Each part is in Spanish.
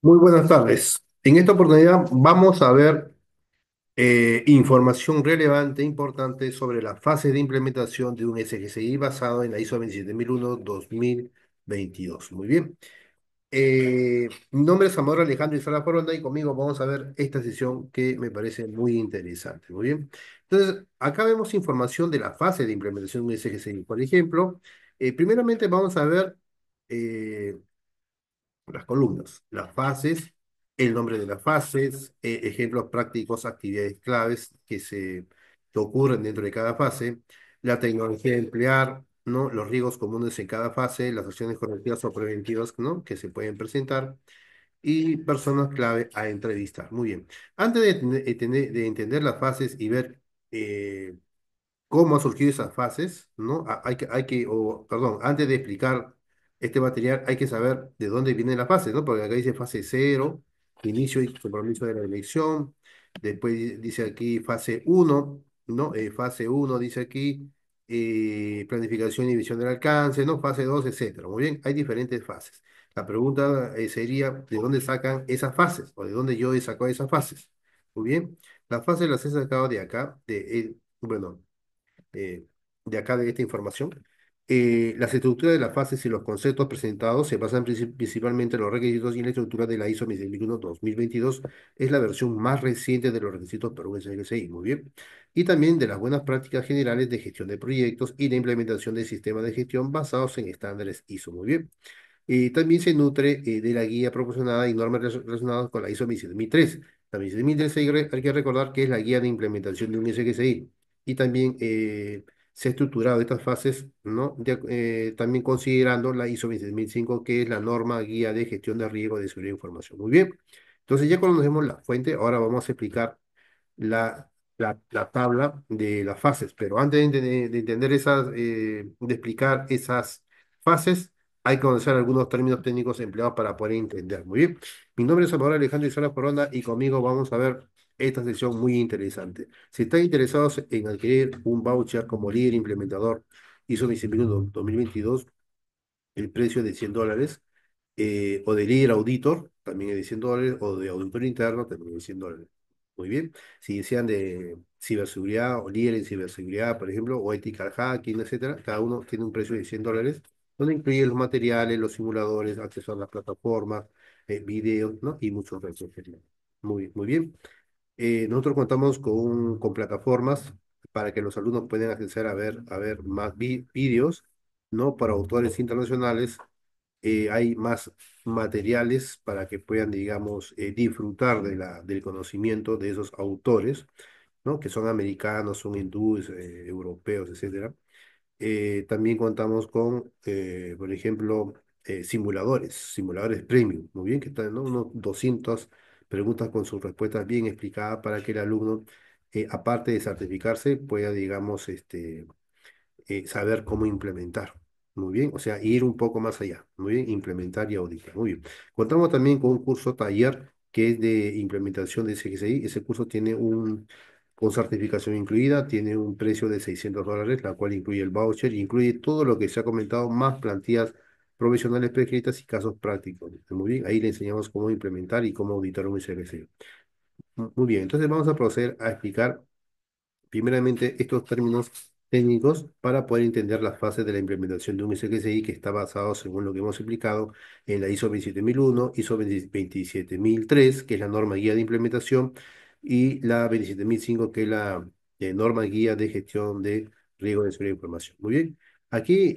Muy buenas tardes. En esta oportunidad vamos a ver información relevante e importante sobre la fase de implementación de un SGCI basado en la ISO 27001-2022. Muy bien. Mi nombre es Amador Alejandro Isala Foronda y conmigo vamos a ver esta sesión que me parece muy interesante. Muy bien. Entonces, acá vemos información de la fase de implementación de un SGCI. Por ejemplo, primeramente vamos a ver eh, las columnas, las fases, el nombre de las fases, ejemplos prácticos, actividades claves que ocurren dentro de cada fase, la tecnología a emplear, ¿no? Los riesgos comunes en cada fase, las acciones correctivas o preventivas, ¿no? que se pueden presentar y personas clave a entrevistar. Muy bien. Antes de entender las fases y ver cómo han surgido esas fases, ¿no? Perdón, antes de explicar este material, hay que saber de dónde vienen las fases, ¿no? Porque acá dice fase cero, inicio y compromiso de la elección. Después dice aquí fase uno, ¿no? Fase uno dice aquí planificación y visión del alcance, ¿no? Fase 2, etcétera. Muy bien, hay diferentes fases. La pregunta sería, ¿de dónde sacan esas fases? ¿O de dónde yo he sacado esas fases? Muy bien, las fases las he sacado de acá, bueno, eh, de acá de esta información. Las estructuras de las fases y los conceptos presentados se basan principalmente en los requisitos y en la estructura de la ISO 27001-2022. Es la versión más reciente de los requisitos para un SGCI, muy bien. Y también de las buenas prácticas generales de gestión de proyectos y la implementación de sistemas de gestión basados en estándares ISO, muy bien. También se nutre de la guía proporcionada y normas relacionadas con la ISO 27003. La 27003 hay que recordar que es la guía de implementación de un SGCI. Y también se ha estructurado estas fases, ¿no? También considerando la ISO 27005, que es la norma guía de gestión de riesgo de seguridad de información. Muy bien. Entonces ya conocemos la fuente, ahora vamos a explicar la, la tabla de las fases. Pero antes de entender de explicar esas fases, hay que conocer algunos términos técnicos empleados para poder entender. Muy bien. Mi nombre es Salvador Alejandro Isala Corona y conmigo vamos a ver esta sesión muy interesante. Si están interesados en adquirir un voucher como líder implementador ISO 27001 2022, el precio es de $100, o de líder auditor, también es de $100, o de auditor interno, también es de $100. Muy bien. Si desean de ciberseguridad o líder en ciberseguridad, por ejemplo, o ethical hacking, etcétera, cada uno tiene un precio de $100, donde incluye los materiales, los simuladores, acceso a las plataformas, videos, ¿no? Y muchos recursos. Muy bien. Nosotros contamos con plataformas para que los alumnos puedan acceder a ver más vídeos, ¿no? Para autores internacionales. Hay más materiales para que puedan, digamos, disfrutar del conocimiento de esos autores, ¿no? Que son americanos, son hindúes, europeos, etcétera. También contamos con, por ejemplo, simuladores premium, muy bien, que están, ¿no? Unos 200 preguntas con sus respuestas bien explicadas para que el alumno, aparte de certificarse, pueda, digamos, saber cómo implementar. Muy bien, o sea, ir un poco más allá. Muy bien, implementar y auditar. Muy bien. Contamos también con un curso taller que es de implementación de CGCI. Ese curso con certificación incluida, tiene un precio de $600, la cual incluye el voucher, incluye todo lo que se ha comentado, más plantillas profesionales prescritas y casos prácticos. Muy bien, ahí le enseñamos cómo implementar y cómo auditar un CGCI. Muy bien, entonces vamos a proceder a explicar primeramente estos términos técnicos para poder entender las fases de la implementación de un SGCI que está basado, según lo que hemos explicado, en la ISO 27001, ISO 27003, que es la norma guía de implementación, y la 27005, que es la norma guía de gestión de riesgo de seguridad de información. Muy bien. Aquí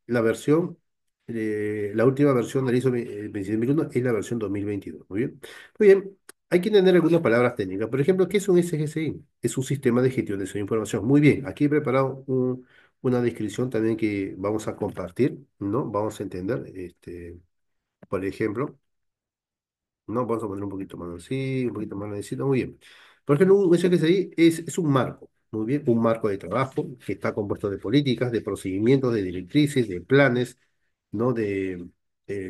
la versión, la última versión de la ISO 27001 es la versión 2022. Muy bien. Muy bien. Hay que entender algunas palabras técnicas. Por ejemplo, ¿qué es un SGCI? Es un sistema de gestión de su información. Muy bien, aquí he preparado una descripción también que vamos a compartir, ¿no? Vamos a entender, por ejemplo, ¿no? Vamos a poner un poquito más así, un poquito más así, muy bien. Por ejemplo, un SGCI es un marco, muy bien, un marco de trabajo que está compuesto de políticas, de procedimientos, de directrices, de planes, ¿no? De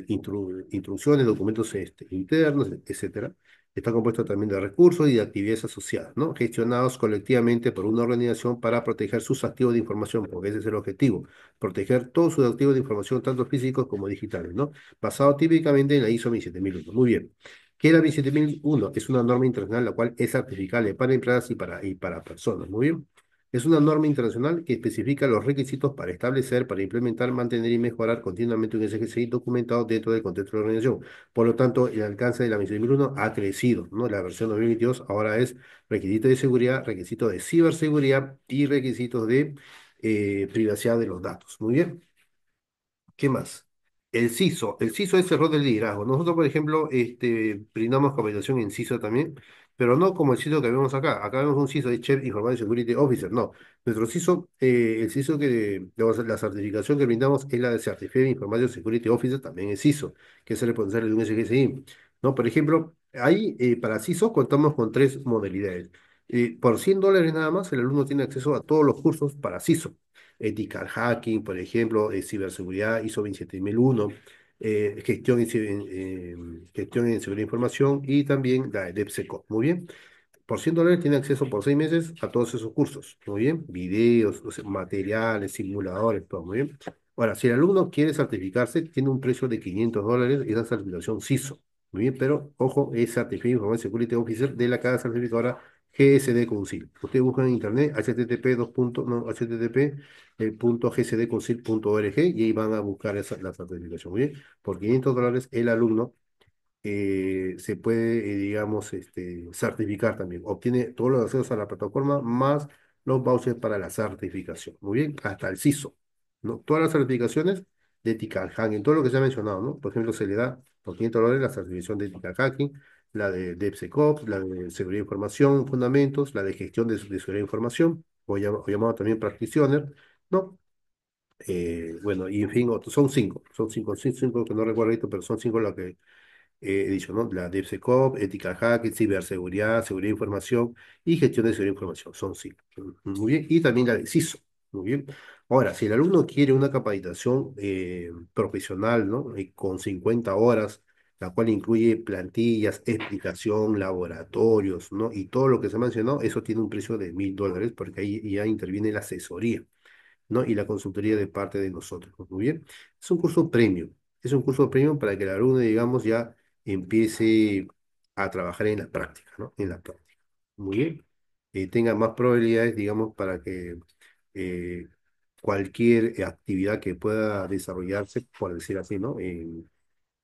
instrucciones, documentos internos, etcétera, Está compuesto también de recursos y de actividades asociadas, ¿no? Gestionados colectivamente por una organización para proteger sus activos de información, porque ese es el objetivo, proteger todos sus activos de información, tanto físicos como digitales, ¿no? Basado típicamente en la ISO 27001. Muy bien. ¿Qué es la 27001? Es una norma internacional la cual es certificable para empresas y para personas. Muy bien. Es una norma internacional que especifica los requisitos para establecer, para implementar, mantener y mejorar continuamente un SGCI documentado dentro del contexto de la organización. Por lo tanto, el alcance de la 27001 ha crecido, ¿no? La versión 2022 ahora es requisitos de seguridad, requisitos de ciberseguridad y requisitos de privacidad de los datos. Muy bien. ¿Qué más? El CISO es el rol del liderazgo. Nosotros, por ejemplo, brindamos capacitación en CISO también, pero no como el CISO que vemos acá. Acá vemos un CISO de Chief Information Security Officer. No, nuestro CISO, el CISO digamos, la certificación que brindamos es la de Certified Information Security Officer, también es CISO, que es el responsable de un SGSI. ¿No? Por ejemplo, ahí para CISO contamos con tres modalidades. Por $100 nada más, el alumno tiene acceso a todos los cursos para CISO. Ethical Hacking, por ejemplo, ciberseguridad, ISO 27001, gestión en seguridad de información y también la de DevSecOps. Muy bien. Por $100 tiene acceso por 6 meses a todos esos cursos. Muy bien. Videos, o sea, materiales, simuladores, todo. Muy bien. Ahora, si el alumno quiere certificarse, tiene un precio de $500 esa certificación CISO. Muy bien, pero ojo, es Certified Information Security Officer de la casa certificadora GSD Council. Usted busca en internet http dos puntos, no, http punto gsdcouncil.org y ahí van a buscar la certificación. Muy bien, por $500 el alumno se puede, digamos, certificar también. Obtiene todos los accesos a la plataforma más los vouchers para la certificación. Muy bien, hasta el CISO, ¿no? Todas las certificaciones de Ethical Hacking, todo lo que se ha mencionado, ¿no? Por ejemplo, se le da por $500 la certificación de Ethical Hacking, la de DevSecOps, la de Seguridad de Información, Fundamentos, la de Gestión de Seguridad de Información, o llamado también Practitioner, ¿no? Bueno, y en fin, son cinco que no recuerdo ahorita, pero son cinco las que he dicho, ¿no? La DevSecOps, ética hacker, ciberseguridad, seguridad de información y gestión de seguridad de información. Son cinco. Muy bien. Y también la de CISO. Muy bien. Ahora, si el alumno quiere una capacitación profesional, ¿no? Con 50 horas, la cual incluye plantillas, explicación, laboratorios, ¿no? Y todo lo que se ha mencionado, eso tiene un precio de $1.000, porque ahí ya interviene la asesoría, ¿no? Y la consultoría de parte de nosotros, ¿no? Muy bien. Es un curso premium. Es un curso premium para que el alumno, digamos, ya empiece a trabajar en la práctica, ¿no? En la práctica. Muy bien. Tenga más probabilidades, digamos, para que eh, cualquier actividad que pueda desarrollarse, por decir así, ¿no?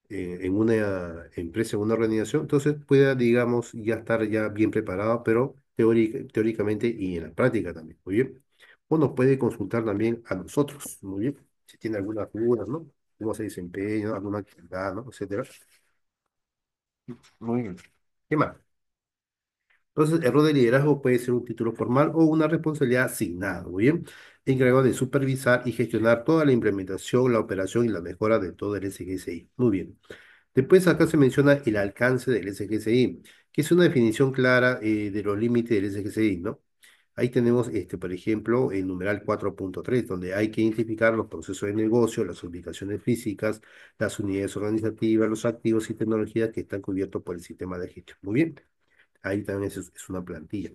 En una empresa, en una organización, entonces pueda, digamos, ya estar ya bien preparado, pero teóricamente y en la práctica también, muy bien. O nos puede consultar también a nosotros, muy bien, si tiene algunas dudas, ¿no? Cómo se desempeña, alguna actividad, ¿no? Etcétera. Muy bien. ¿Qué más? Entonces, el rol de liderazgo puede ser un título formal o una responsabilidad asignada, muy bien, encargado de supervisar y gestionar toda la implementación, la operación y la mejora de todo el SGSI. Muy bien. Después acá se menciona el alcance del SGSI, que es una definición clara de los límites del SGSI, ¿no? Ahí tenemos, por ejemplo, el numeral 4.3, donde hay que identificar los procesos de negocio, las ubicaciones físicas, las unidades organizativas, los activos y tecnologías que están cubiertos por el sistema de gestión. Muy bien, ahí también es una plantilla.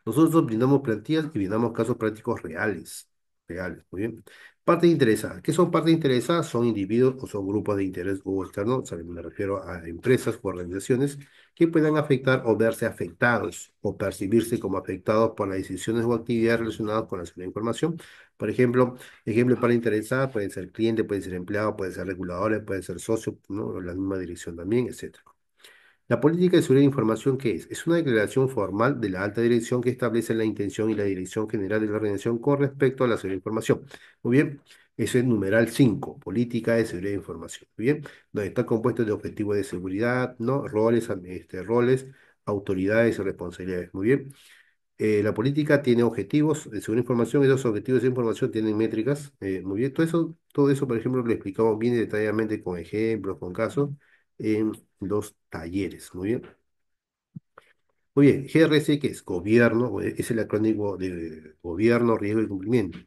Nosotros brindamos plantillas y brindamos casos prácticos reales. Reales, muy bien. Partes interesadas. ¿Qué son partes interesadas? Son individuos o son grupos de interés o externo. O sea, me refiero a empresas o organizaciones que puedan afectar o verse afectados o percibirse como afectados por las decisiones o actividades relacionadas con la seguridad de información. Por ejemplo, de parte interesada pueden ser cliente, pueden ser empleado, pueden ser reguladores, pueden ser socios, ¿no? La misma dirección también, etcétera. La política de seguridad de información, ¿qué es? Es una declaración formal de la alta dirección que establece la intención y la dirección general de la organización con respecto a la seguridad de información. Muy bien, ese es el numeral 5, política de seguridad de información. Muy bien, donde está compuesto de objetivos de seguridad, ¿no? Roles, autoridades y responsabilidades. Muy bien. La política tiene objetivos de seguridad de información, esos objetivos de información tienen métricas. Muy bien, todo eso, por ejemplo, lo explicamos bien detalladamente con ejemplos, con casos, en los talleres. Muy bien. Muy bien, GRC, que es gobierno, es el acrónimo de gobierno, riesgo y cumplimiento.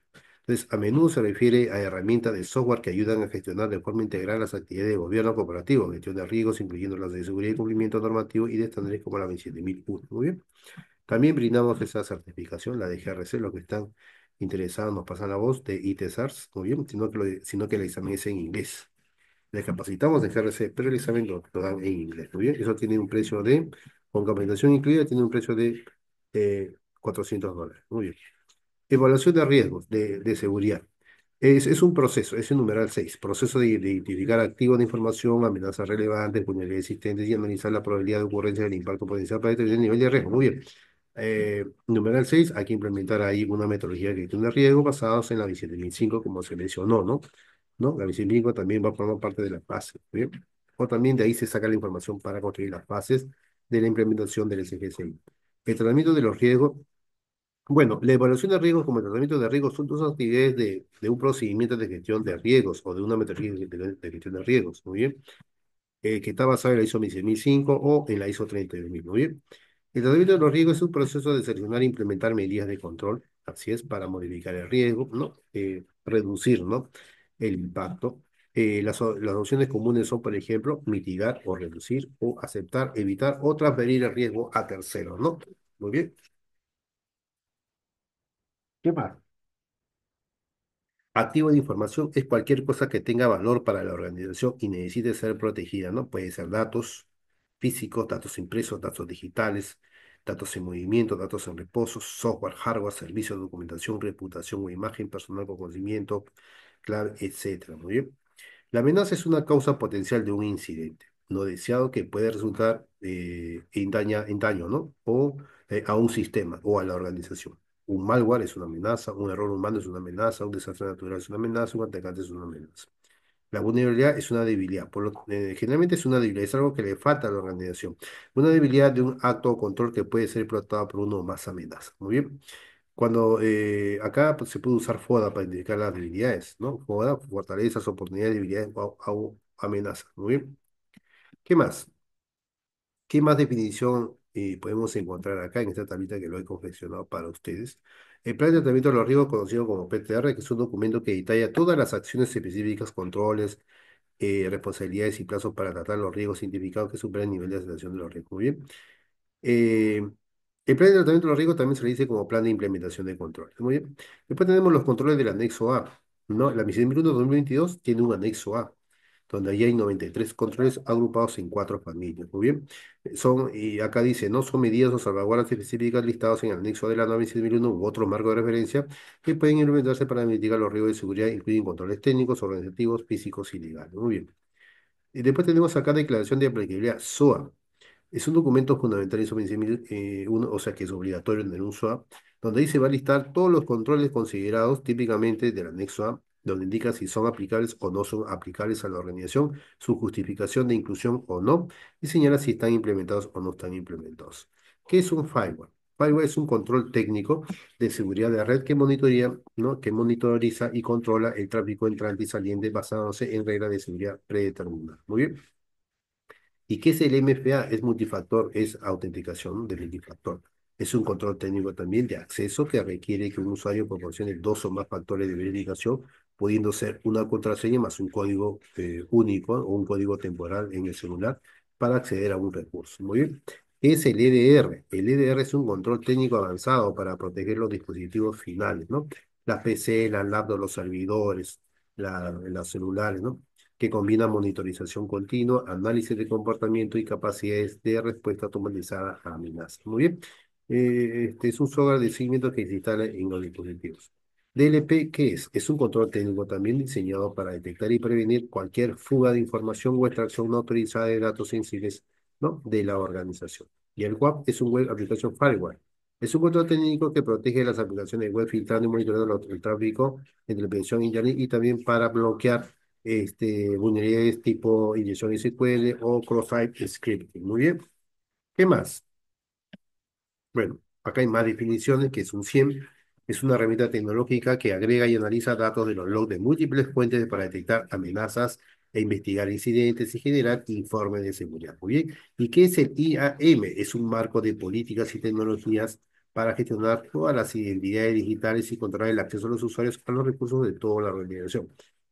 Entonces, a menudo se refiere a herramientas de software que ayudan a gestionar de forma integral las actividades de gobierno cooperativo, gestión de riesgos, incluyendo las de seguridad y cumplimiento normativo y de estándares como la 27001. Muy bien. También brindamos esa certificación, la de GRC, los que están interesados nos pasan la voz de ITSARS, muy bien, sino que el examen es en inglés. Les capacitamos en GRC, pero el examen lo dan en inglés, muy bien. Eso tiene un precio de, con capacitación incluida, tiene un precio de $400. Muy bien. Evaluación de riesgos de seguridad. Es un proceso, es el numeral 6 proceso de identificar activos de información, amenazas relevantes, vulnerabilidades existentes y analizar la probabilidad de ocurrencia del impacto potencial para determinar el nivel de riesgo. Muy bien. Numeral 6 hay que implementar ahí una metodología de gestión de riesgo basados en la 27005, como se mencionó, ¿no? ¿No? La 27005 también va a formar parte de las bases, ¿muy bien? O también de ahí se saca la información para construir las bases de la implementación del SGSI. El tratamiento de los riesgos bueno, la evaluación de riesgos como el tratamiento de riesgos son dos actividades de un procedimiento de gestión de riesgos o de una metodología de gestión de riesgos, ¿muy bien? Que está basada en la ISO 27005 o en la ISO 32000, ¿muy bien? El tratamiento de los riesgos es un proceso de seleccionar e implementar medidas de control, así es, para modificar el riesgo, ¿no? Reducir, ¿no? El impacto. Las opciones comunes son, por ejemplo, mitigar o reducir o aceptar, evitar o transferir el riesgo a terceros, ¿no? Muy bien. ¿Qué más? Activo de información es cualquier cosa que tenga valor para la organización y necesite ser protegida, ¿no? Puede ser datos físicos, datos impresos, datos digitales, datos en movimiento, datos en reposo, software, hardware, servicios, documentación, reputación o imagen personal con conocimiento, clave, etcétera. Muy bien. La amenaza es una causa potencial de un incidente no deseado que puede resultar en daño, ¿no? O a un sistema o a la organización. Un malware es una amenaza, un error humano es una amenaza, un desastre natural es una amenaza, un atacante es una amenaza. La vulnerabilidad es una debilidad, generalmente es una debilidad, es algo que le falta a la organización. Una debilidad de un acto o control que puede ser explotado por uno o más amenazas. Muy bien. Cuando acá pues, se puede usar FODA para indicar las debilidades, ¿no? FODA, fortalezas, oportunidades, debilidades o amenazas. Muy bien. ¿Qué más? ¿Qué más definición podemos encontrar acá en esta tablita que lo he confeccionado para ustedes? El plan de tratamiento de los riesgos, conocido como PTR, que es un documento que detalla todas las acciones específicas, controles, responsabilidades y plazos para tratar los riesgos identificados que superan el nivel de aceleración de los riesgos. Muy bien. Eh, el plan de tratamiento de los riesgos también se le dice como plan de implementación de control. Muy bien. Después tenemos los controles del anexo A, ¿no? La misión 2022 tiene un anexo A, donde ahí hay 93 controles agrupados en cuatro familias. Muy bien. Y acá dice, no son medidas o salvaguardas específicas listadas en el anexo de la norma 27001 u otro marco de referencia que pueden implementarse para mitigar los riesgos de seguridad, incluyen controles técnicos, organizativos, físicos y legales. Muy bien. Y después tenemos acá declaración de aplicabilidad SOA. Es un documento fundamental ISO 27001, o sea que es obligatorio en un SOA, donde ahí se va a listar todos los controles considerados típicamente del anexo A, donde indica si son aplicables o no son aplicables a la organización, su justificación de inclusión o no, y señala si están implementados o no están implementados. ¿Qué es un firewall? Firewall es un control técnico de seguridad de red que monitorea, ¿no? Que monitoriza y controla el tráfico entrante y saliente basándose en reglas de seguridad predeterminadas. Muy bien. ¿Y qué es el MFA? Es multifactor, es autenticación de multifactor. Es un control técnico también de acceso que requiere que un usuario proporcione dos o más factores de verificación, pudiendo ser una contraseña más un código único o un código temporal en el celular para acceder a un recurso. Muy bien. ¿Qué es el EDR? El EDR es un control técnico avanzado para proteger los dispositivos finales, ¿no? Las PC, las laptops, los servidores, los celulares, ¿no? Que combina monitorización continua, análisis de comportamiento y capacidades de respuesta automatizada a amenazas. Muy bien. Este es un software de seguimiento que se instala en los dispositivos. DLP, ¿qué es? Es un control técnico también diseñado para detectar y prevenir cualquier fuga de información o extracción no autorizada de datos sensibles, ¿no? de la organización. Y el WAP es un Web Application Firewall. Es un control técnico que protege las aplicaciones web filtrando y monitoreando el tráfico entre la prevención internet y también para bloquear vulnerabilidades tipo inyección SQL o cross-site scripting. Muy bien. ¿Qué más? Bueno, acá hay más definiciones, que es un SIEM. Es una herramienta tecnológica que agrega y analiza datos de los logs de múltiples fuentes para detectar amenazas e investigar incidentes y generar informes de seguridad. Muy bien. ¿Y qué es el IAM? Es un marco de políticas y tecnologías para gestionar todas las identidades digitales y controlar el acceso de los usuarios a los recursos de toda la organización.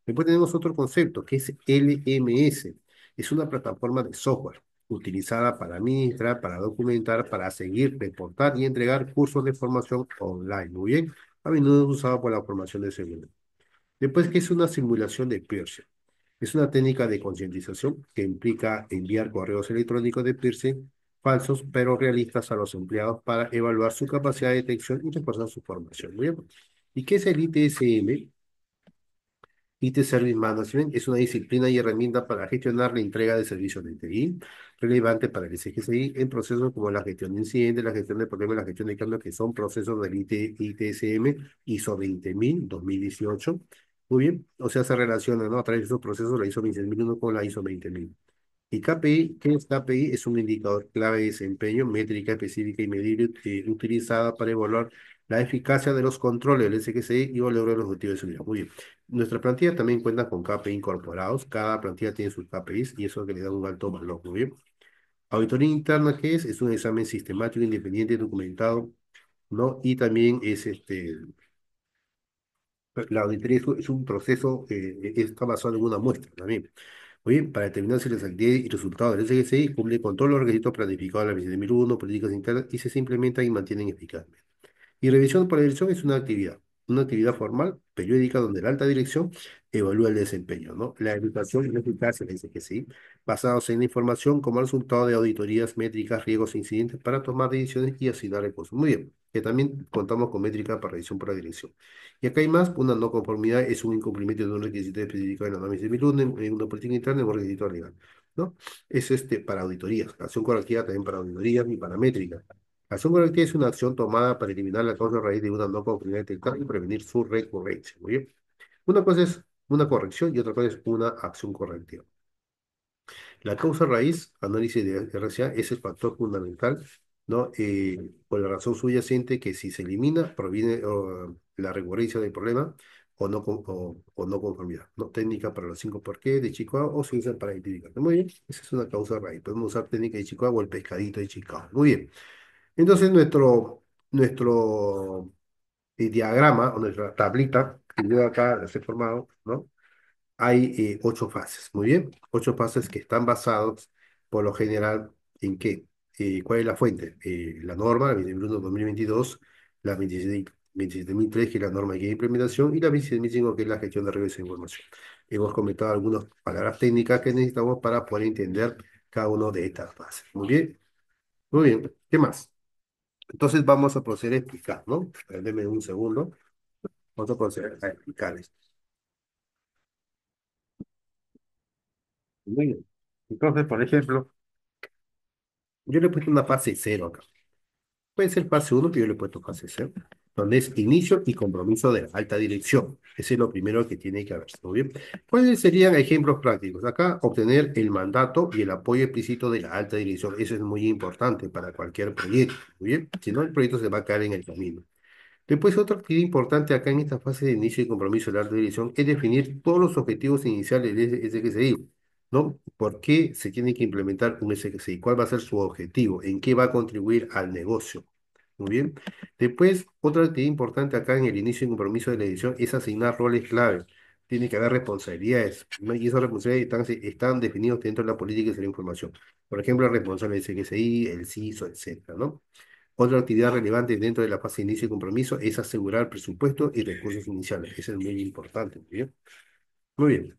Después tenemos otro concepto que es LMS. Es una plataforma de software utilizada para administrar, para documentar, para seguir, reportar y entregar cursos de formación online. Muy bien, a menudo es usado por la formación de seguridad. Después, ¿qué es una simulación de piercing? Es una técnica de concientización que implica enviar correos electrónicos de piercing falsos pero realistas a los empleados para evaluar su capacidad de detección y reforzar su formación. Muy bien. ¿Y qué es el ITSM? IT Service Management es una disciplina y herramienta para gestionar la entrega de servicios de TI relevante para el SGCI en procesos como la gestión de incidentes, la gestión de problemas, la gestión de cambios, que son procesos del ITSM ISO 20000, 2018. Muy bien, o sea, se relaciona, ¿no? A través de esos procesos la ISO 26001 con la ISO 20000. Y KPI, ¿qué es KPI? Es un indicador clave de desempeño, métrica específica y medible utilizada para evaluar la eficacia de los controles del SGCI y lograr los objetivos de seguridad. Muy bien. Nuestra plantilla también cuenta con KPI incorporados. Cada plantilla tiene sus KPIs y eso que le da un alto valor. Muy bien. Auditoría interna, ¿qué es? Es un examen sistemático, independiente, documentado, ¿no? Y también es la auditoría es un proceso, está basado en una muestra también. Muy bien, para determinar si las actividades y resultados del SGCI cumplen con todos los requisitos planificados en la 27001, políticas internas, y se implementan y mantienen eficazmente. Y revisión por la dirección es una actividad formal, periódica, donde la alta dirección evalúa el desempeño, ¿no? La educación y la eficacia, le dice que sí, basados en la información como resultado de auditorías, métricas, riesgos e incidentes para tomar decisiones y asignar recursos. Muy bien, que también contamos con métrica para revisión por la dirección. Y acá hay más, una no conformidad es un incumplimiento de un requisito específico de la norma 2001 en una política interna o un requisito legal, ¿no? Es para auditorías, acción correctiva también para auditorías y para métricas. Acción correctiva es una acción tomada para eliminar la causa raíz de una no conformidad detectada y prevenir su recurrencia. Muy bien. Una cosa es una corrección y otra cosa es una acción correctiva. La causa raíz, análisis de RCA, es el factor fundamental, ¿no? Por la razón subyacente que si se elimina, proviene la recurrencia del problema o no conformidad, ¿no? Técnica para los 5 por qué de Chicago o se usa para identificar. Muy bien, esa es una causa raíz. Podemos usar técnica de Chicago o el pescadito de Chicago. Muy bien. Entonces nuestro diagrama o nuestra tablita que yo acá les he formado, ¿no? Hay 8 fases, muy bien, 8 fases que están basados por lo general en qué, ¿cuál es la fuente? La norma, la 21001-2022, la 27003, que es la norma de guía de implementación, y la 27005, que es la gestión de riesgos de información. Hemos comentado algunas palabras técnicas que necesitamos para poder entender cada una de estas fases. Muy bien, ¿qué más? Entonces vamos a proceder a explicar, ¿no? Denme un segundo. Vamos a proceder a explicar esto. Muy bien. Entonces, por ejemplo, yo le he puesto una fase cero acá. Puede ser fase uno, pero yo le he puesto fase cero, donde es inicio y compromiso de la alta dirección. Ese es lo primero que tiene que haber. Muy bien. ¿Cuáles serían ejemplos prácticos? Acá, obtener el mandato y el apoyo explícito de la alta dirección. Eso es muy importante para cualquier proyecto. Muy bien. Si no, el proyecto se va a caer en el camino. Después, otra actividad importante acá en esta fase de inicio y compromiso de la alta dirección es definir todos los objetivos iniciales del SGCI, ¿no? ¿Por qué se tiene que implementar un SGCI? ¿Cuál va a ser su objetivo? ¿En qué va a contribuir al negocio? Muy bien. Después, otra actividad importante acá en el inicio y compromiso de la edición es asignar roles clave. Tiene que haber responsabilidades, ¿no? Y esas responsabilidades están definidas dentro de la política de la información. Por ejemplo, el responsable del SGCI, el CISO, etcétera, ¿no? Otra actividad relevante dentro de la fase de inicio y compromiso es asegurar presupuesto y recursos iniciales. Eso es muy importante. Muy bien. Muy bien.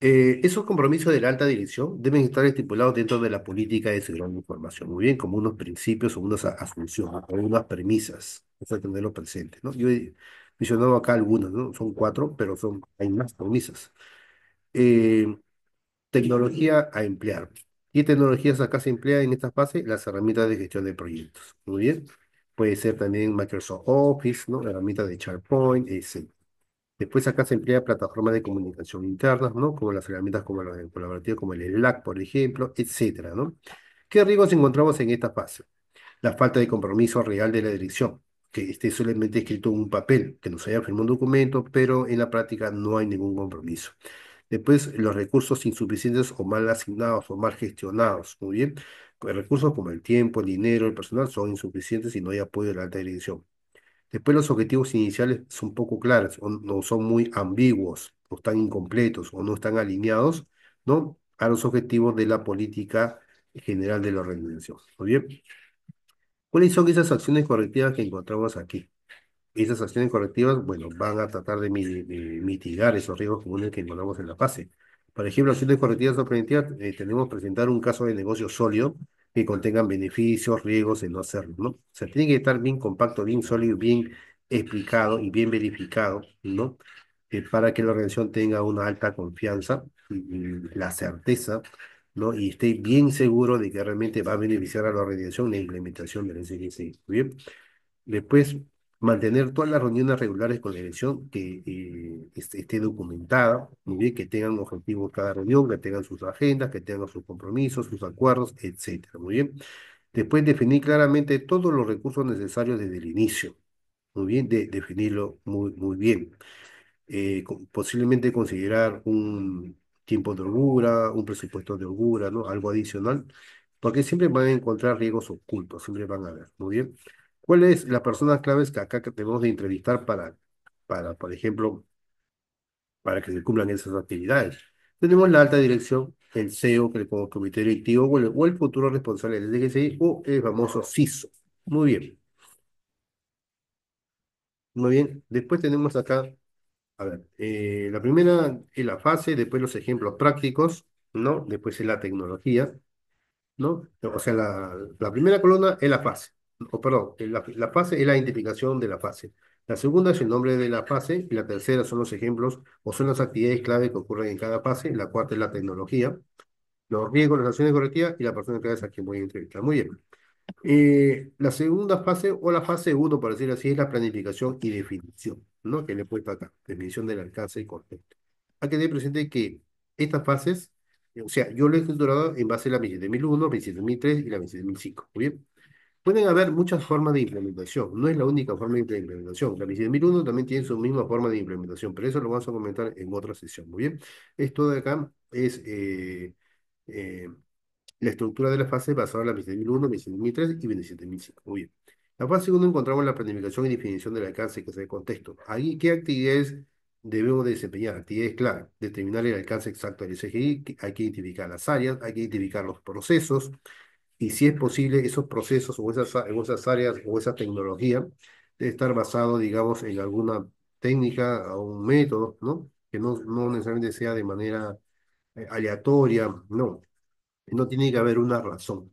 Esos compromisos de la alta dirección deben estar estipulados dentro de la política de seguridad de la información. Muy bien, como unos principios o unas asunciones o unas premisas. Eso hay que tenerlo presente, ¿no? Yo he mencionado acá algunas, ¿no? Son 4, pero hay más premisas. Eh, Tecnología a emplear. ¿Qué tecnologías acá se emplean en esta fase? Las herramientas de gestión de proyectos. Muy bien. Puede ser también Microsoft Office, ¿no? Herramientas de SharePoint, etc. Después acá se emplea plataformas de comunicación internas, ¿no? Como las herramientas como la de colaborativa, como el Slack, por ejemplo, etcétera, ¿no? ¿Qué riesgos encontramos en esta fase? La falta de compromiso real de la dirección, que esté solamente escrito en un papel, que nos haya firmado un documento, pero en la práctica no hay ningún compromiso. Después, los recursos insuficientes o mal asignados o mal gestionados. Muy bien. recursos como el tiempo, el dinero, el personal son insuficientes y no hay apoyo de la alta dirección. Después los objetivos iniciales son poco claros, o no son muy ambiguos, o están incompletos, o no están alineados, ¿no? A los objetivos de la política general de la organización. Muy bien. ¿Cuáles son esas acciones correctivas que encontramos aquí? Esas acciones correctivas, bueno, van a tratar de, de mitigar esos riesgos comunes que encontramos en la fase. Por ejemplo, acciones correctivas o preventivas, tenemos que presentar un caso de negocio sólido que contengan beneficios, riesgos de no hacerlo, ¿no? O sea, tiene que estar bien compacto, bien sólido, bien explicado y bien verificado, ¿no? Para que la organización tenga una alta confianza y la certeza, ¿no? Y esté bien seguro de que realmente va a beneficiar a la organización la implementación del SGSI. Bien. Después, mantener todas las reuniones regulares con la dirección que esté documentada, muy bien, que tengan objetivos cada reunión, que tengan sus agendas, que tengan sus compromisos, sus acuerdos, etcétera. Muy bien. Después, definir claramente todos los recursos necesarios desde el inicio. Muy bien, definirlo muy bien. Posiblemente considerar un tiempo de holgura, un presupuesto de holgura, ¿no? Algo adicional, porque siempre van a encontrar riesgos ocultos, siempre van a ver. Muy bien. ¿Cuáles las personas claves que acá que tenemos de entrevistar por ejemplo, para que se cumplan esas actividades? Tenemos la alta dirección, el CEO, que le como comité directivo, o el futuro responsable del DGCI, o el famoso CISO. Muy bien, muy bien. Después tenemos acá, a ver, la primera es la fase, después los ejemplos prácticos, ¿no? Después es la tecnología, ¿no? O sea, la primera columna es la fase, o perdón, la fase es la identificación de la fase. La segunda es el nombre de la fase, y la tercera son los ejemplos o son las actividades clave que ocurren en cada fase. La cuarta es la tecnología, los riesgos, las acciones correctivas y la persona clave es a quien voy a entrevistar. Muy bien. La segunda fase, o la fase uno por decirlo así, es la planificación y definición, ¿no? Que le he puesto acá, definición del alcance y contexto. Hay que tener presente que estas fases, o sea, yo lo he estructurado en base a la 27001, 27003 y la 27005. Muy bien. Pueden haber muchas formas de implementación, no es la única forma de implementación. La 27001 también tiene su misma forma de implementación, pero eso lo vamos a comentar en otra sesión. Muy bien. Esto de acá es eh, la estructura de la fase basada en la 27001, 27003 y 27005. Muy bien. La fase uno encontramos la planificación y definición del alcance, que es el contexto. Ahí, ¿qué actividades debemos desempeñar? Actividades clave. Determinar el alcance exacto del SGI, hay que identificar las áreas, hay que identificar los procesos, y si es posible, esos procesos o esas áreas o esa tecnología debe estar basado, digamos, en alguna técnica o un método, ¿no? Que no necesariamente sea de manera aleatoria, no. No tiene que haber una razón.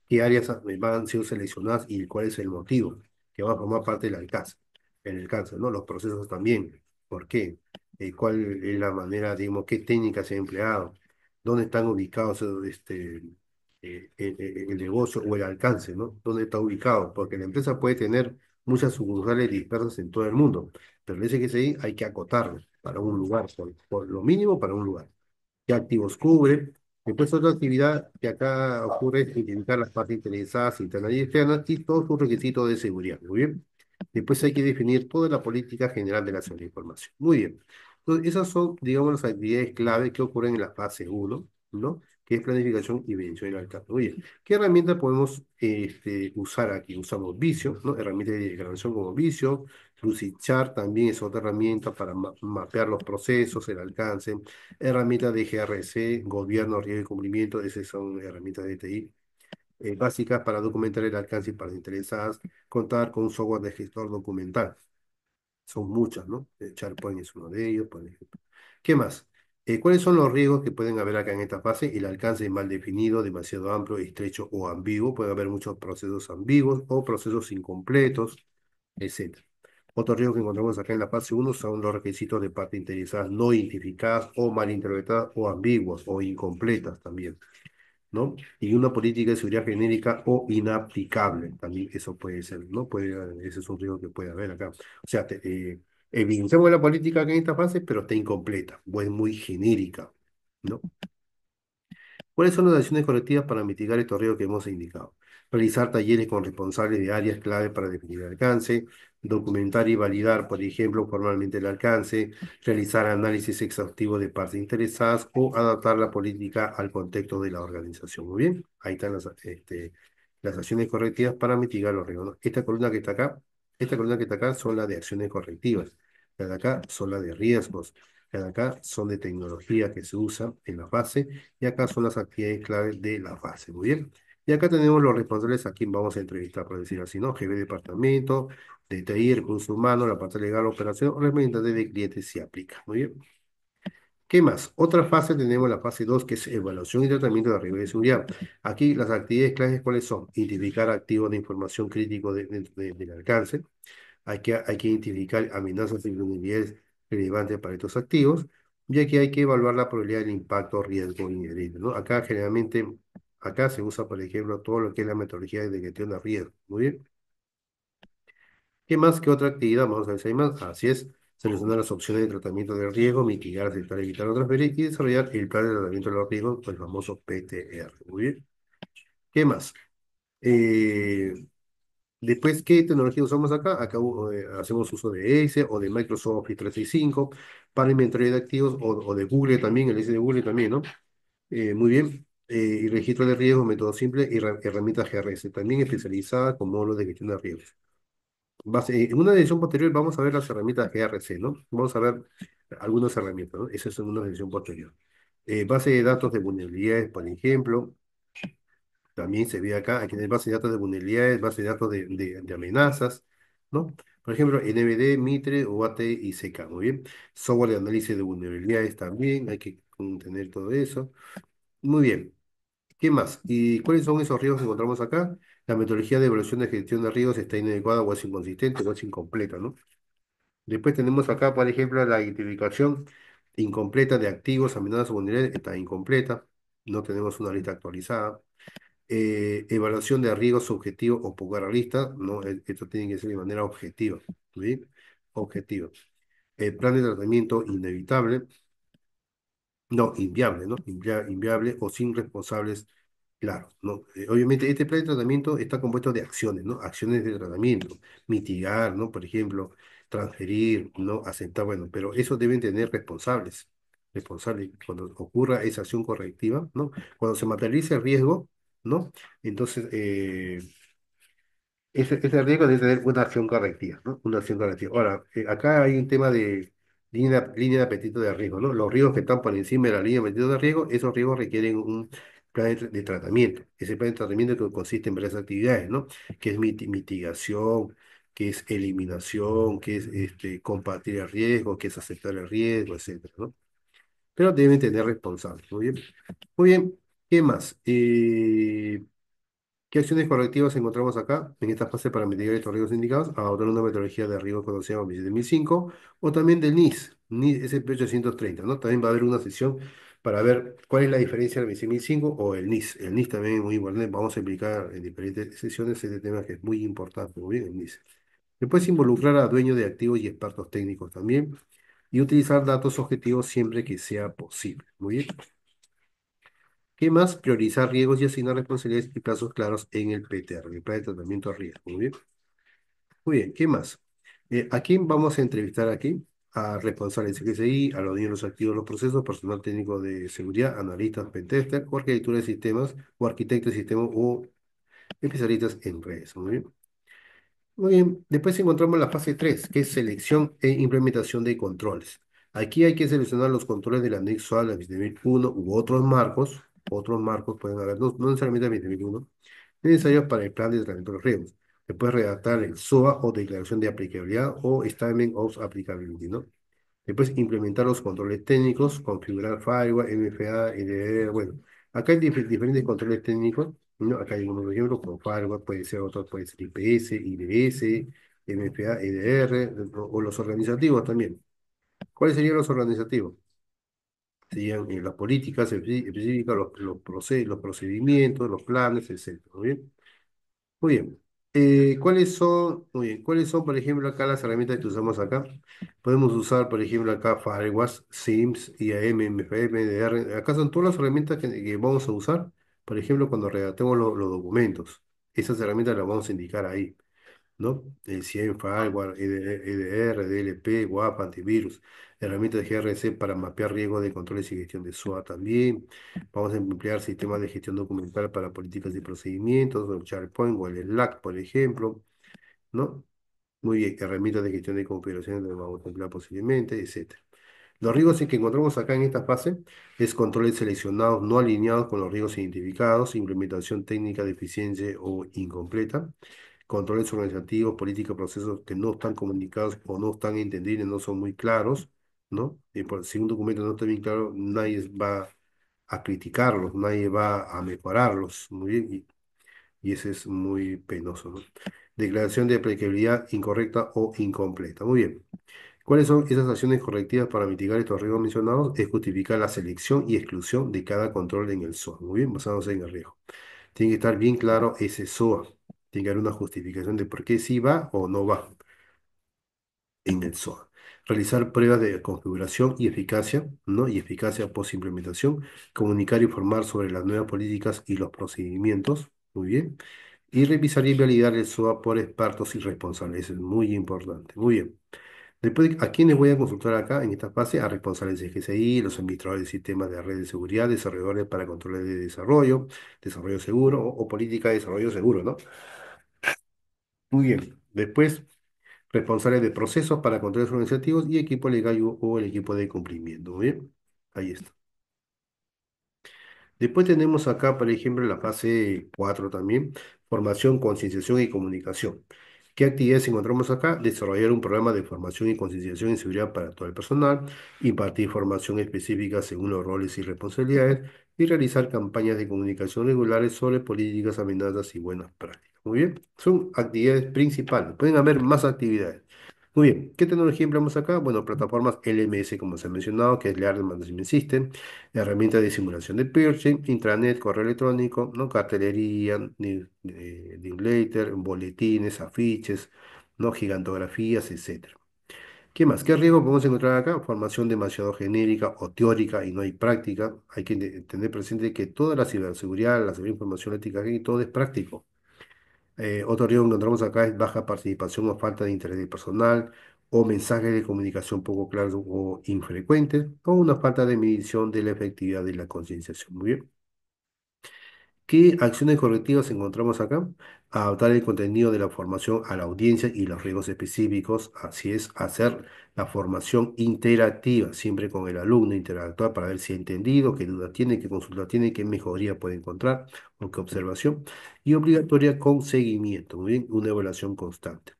¿Qué áreas van a ser seleccionadas y cuál es el motivo que va a formar parte del alcance? En el cáncer, ¿no? Los procesos también. ¿Por qué? ¿Cuál es la manera, digamos, qué técnicas se han empleado? ¿Dónde están ubicados el negocio o el alcance, ¿no? ¿Dónde está ubicado? Porque la empresa puede tener muchas sucursales dispersas en todo el mundo, pero el SGCI hay que acotarlo para un lugar, por lo mínimo para un lugar. ¿Qué activos cubre? Después otra actividad que acá ocurre es identificar las partes interesadas internas y externas y todos sus requisitos de seguridad. Muy bien. Después hay que definir toda la política general de la seguridad de información. Muy bien. Entonces, esas son, digamos, las actividades clave que ocurren en la fase uno, ¿no? Que es planificación y medición del alcance. Muy bien. ¿Qué herramientas podemos usar aquí? Usamos Visio, ¿no? Herramienta de diagramación como Visio. Lucidchart también es otra herramienta para mapear los procesos, el alcance. Herramientas de GRC, gobierno, riesgo y cumplimiento, esas son herramientas de TI básicas para documentar el alcance y para las interesadas, contar con un software de gestor documental. Son muchas, ¿no? SharePoint es uno de ellos, por ejemplo. ¿Qué más? ¿Cuáles son los riesgos que pueden haber acá en esta fase? El alcance es mal definido, demasiado amplio, estrecho o ambiguo. Puede haber muchos procesos ambiguos o procesos incompletos, etcétera. Otro riesgo que encontramos acá en la fase uno son los requisitos de parte interesadas no identificadas o malinterpretadas o ambiguas o incompletas también, ¿no? Y una política de seguridad genérica o inaplicable, también eso puede ser, ¿no? Ese es un riesgo que puede haber acá. O sea, evidenciamos la política que en esta fase, pero está incompleta o es muy genérica, ¿no? ¿Cuáles son las acciones correctivas para mitigar estos riesgos que hemos indicado? Realizar talleres con responsables de áreas clave para definir el alcance, documentar y validar, por ejemplo, formalmente el alcance, realizar análisis exhaustivo de partes interesadas o adaptar la política al contexto de la organización. Muy bien, ahí están las acciones correctivas para mitigar los riesgos, ¿no? Esta columna que está acá son las de acciones correctivas, las de acá son las de riesgos, las de acá son de tecnología que se usa en la fase y acá son las actividades clave de la fase. Muy bien. Y acá tenemos los responsables a quien vamos a entrevistar, por decir así, ¿no? Jefe de departamento, de TI, recursos humanos, la parte legal, operación, representante de clientes si aplica. Muy bien. ¿Qué más? Otra fase tenemos la fase 2 que es evaluación y tratamiento de riesgo de seguridad. Aquí las actividades claves, ¿cuáles son? Identificar activos de información crítico del alcance. Hay que identificar amenazas y vulnerabilidades relevantes para estos activos. Y aquí hay que evaluar la probabilidad del impacto riesgo inherente, ¿no? Acá generalmente, acá se usa, por ejemplo, todo lo que es la metodología de gestión de riesgo. Muy bien. ¿Qué más que otra actividad? Vamos a ver si hay más. Así es, seleccionar las opciones de tratamiento del riesgo, mitigar, aceptar, evitar o transferir y desarrollar el plan de tratamiento de los riesgos, el famoso PTR. Muy bien. ¿Qué más? Eh, Después, ¿qué tecnología usamos acá? Acá hacemos uso de Excel o de Microsoft Office 365 para inventario de activos o de Google también, el S de Google también, ¿no? Muy bien. Y registro de riesgos, método simple y herramientas GRS, también especializada con módulos de gestión de riesgos. En una edición posterior vamos a ver las herramientas GRC, ¿no? Vamos a ver algunas herramientas, ¿no? Esa es una edición posterior. Base de datos de vulnerabilidades, por ejemplo, también se ve acá, aquí en base de datos de vulnerabilidades, base de datos de amenazas, ¿no? Por ejemplo, NVD, Mitre, UAT y CK, muy bien. Software de análisis de vulnerabilidades también, hay que tener todo eso. Muy bien. ¿Qué más? ¿Y cuáles son esos riesgos que encontramos acá? La metodología de evaluación de gestión de riesgos está inadecuada o es inconsistente o es incompleta, ¿no? Después tenemos acá, por ejemplo, la identificación incompleta de activos, amenazas o vulnerabilidades, está incompleta. No tenemos una lista actualizada. Evaluación de riesgos subjetivo o poco realista, ¿no? Esto tiene que ser de manera objetiva, ¿sí? Objetiva. Plan de tratamiento inevitable, no, inviable, ¿no? Inviable o sin responsables claros, ¿no? Obviamente, este plan de tratamiento está compuesto de acciones, ¿no? Acciones de tratamiento, mitigar, ¿no? Por ejemplo, transferir, ¿no? Aceptar, bueno, pero eso deben tener responsables. Responsables cuando ocurra esa acción correctiva, ¿no? Cuando se materialice el riesgo, ¿no? Entonces, ese riesgo de tener una acción correctiva, ¿no? Una acción correctiva. Ahora, acá hay un tema de línea de apetito de riesgo, ¿no? Los riesgos que están por encima de la línea de apetito de riesgo, esos riesgos requieren un plan de tratamiento. Ese plan de tratamiento que consiste en varias actividades, ¿no? Que es mitigación, que es eliminación, que es combatir el riesgo, que es aceptar el riesgo, etcétera, ¿no? Pero deben tener responsables, ¿muy bien? Muy bien, ¿qué más? ¿Qué acciones correctivas encontramos acá en esta fase para mitigar estos riesgos indicados? Adoptar una metodología de riesgo conocida como 27005 o también del NIS, NIS SP830, ¿no? También va a haber una sesión para ver cuál es la diferencia del 27005 o el NIS. El NIS también es muy importante, vamos a explicar en diferentes sesiones este tema que es muy importante, muy bien, el NIS. Después involucrar a dueños de activos y expertos técnicos también y utilizar datos objetivos siempre que sea posible. Muy bien. ¿Qué más? Priorizar riesgos y asignar responsabilidades y plazos claros en el PTR, el plan de tratamiento de riesgo. Muy bien. Muy bien, ¿qué más? ¿A quién vamos a entrevistar aquí? A responsables de CGCI, a los niños activos de los procesos, personal técnico de seguridad, analistas, pentester, o arquitectura de sistemas, o arquitectos de sistemas, o especialistas en redes. Muy bien. Muy bien, después encontramos la fase 3 que es selección e implementación de controles. Aquí hay que seleccionar los controles del anexo A, la 27001 u otros marcos pueden haber, no necesariamente la 27001, necesarios para el plan de tratamiento de los riesgos. Después redactar el SOA o declaración de aplicabilidad o Statement of Applicability, ¿no? Después implementar los controles técnicos, configurar firewall, MFA, NDR, bueno, acá hay diferentes controles técnicos, ¿no? Acá hay unos ejemplos como firewall, puede ser otro, puede ser IPS, IDS, MFA, EDR, o los organizativos también. ¿Cuáles serían los organizativos? Serían las políticas específicas, los procedimientos, los planes, etcétera. ¿Muy bien? Muy bien. Muy bien, ¿cuáles son, por ejemplo, acá las herramientas que usamos acá? Podemos usar, por ejemplo, acá Firewalls, SIEMs, IAM, MFA, MDR. Acá son todas las herramientas que vamos a usar, por ejemplo, cuando redactemos los documentos. Esas herramientas las vamos a indicar ahí, ¿no? El CIEM, Firewall, EDR, DLP, WAP, antivirus, herramientas de GRC para mapear riesgos de controles y gestión de SOA también. Vamos a emplear sistemas de gestión documental para políticas y procedimientos, o el SharePoint o el Slack, por ejemplo, ¿no? Muy bien, herramientas de gestión de configuraciones las vamos a emplear posiblemente, etcétera. Los riesgos que encontramos acá en esta fase es controles seleccionados no alineados con los riesgos identificados, implementación técnica deficiente o incompleta, controles organizativos, políticas, procesos que no están comunicados o no están entendibles, no son muy claros, ¿no? Y si un documento no está bien claro, nadie va a criticarlos, nadie va a mejorarlos, muy bien, y ese es muy penoso, ¿no? Declaración de aplicabilidad incorrecta o incompleta. Muy bien. ¿Cuáles son esas acciones correctivas para mitigar estos riesgos mencionados? Es justificar la selección y exclusión de cada control en el SOA. Muy bien, basándose en el riesgo. Tiene que estar bien claro ese SOA. Tiene que haber una justificación de por qué sí va o no va en el SOA. Realizar pruebas de configuración y eficacia, ¿no? Y eficacia post-implementación. Comunicar y informar sobre las nuevas políticas y los procedimientos. Muy bien. Y revisar y validar el SOA por expertos y responsables. Eso es muy importante. Muy bien. Después, ¿a quiénes voy a consultar acá en esta fase? A responsables de GCI, los administradores de sistemas de red de seguridad, desarrolladores para controles de desarrollo, desarrollo seguro o política de desarrollo seguro, ¿no? Muy bien. Después, responsables de procesos para controles organizativos y equipo legal o el equipo de cumplimiento. Muy bien. Ahí está. Después tenemos acá, por ejemplo, la fase 4 también, formación, concienciación y comunicación. ¿Qué actividades encontramos acá? Desarrollar un programa de formación y concienciación en seguridad para todo el personal, impartir formación específica según los roles y responsabilidades y realizar campañas de comunicación regulares sobre políticas, amenazas y buenas prácticas. Muy bien, son actividades principales. Pueden haber más actividades. Muy bien, ¿qué tecnología empleamos acá? Bueno, plataformas LMS, como se ha mencionado, que es Learning Management System, herramientas de simulación de Pearson, intranet, correo electrónico, ¿no? Cartelería, newsletter, boletines, afiches, ¿no? Gigantografías, etcétera. ¿Qué más? ¿Qué riesgo podemos encontrar acá? Formación demasiado genérica o teórica y no hay práctica. Hay que tener presente que toda la ciberseguridad, la ciberinformación ética y todo es práctico. Otro riesgo que encontramos acá es baja participación o falta de interés del personal, o mensajes de comunicación poco claros o infrecuentes, o una falta de medición de la efectividad de la concienciación. Muy bien. ¿Qué acciones correctivas encontramos acá? Adaptar el contenido de la formación a la audiencia y los riesgos específicos. Así es, hacer la formación interactiva, siempre con el alumno, interactuar para ver si ha entendido, qué duda tiene, qué consulta tiene, qué mejoría puede encontrar o qué observación. Y obligatoria con seguimiento, muy bien, una evaluación constante.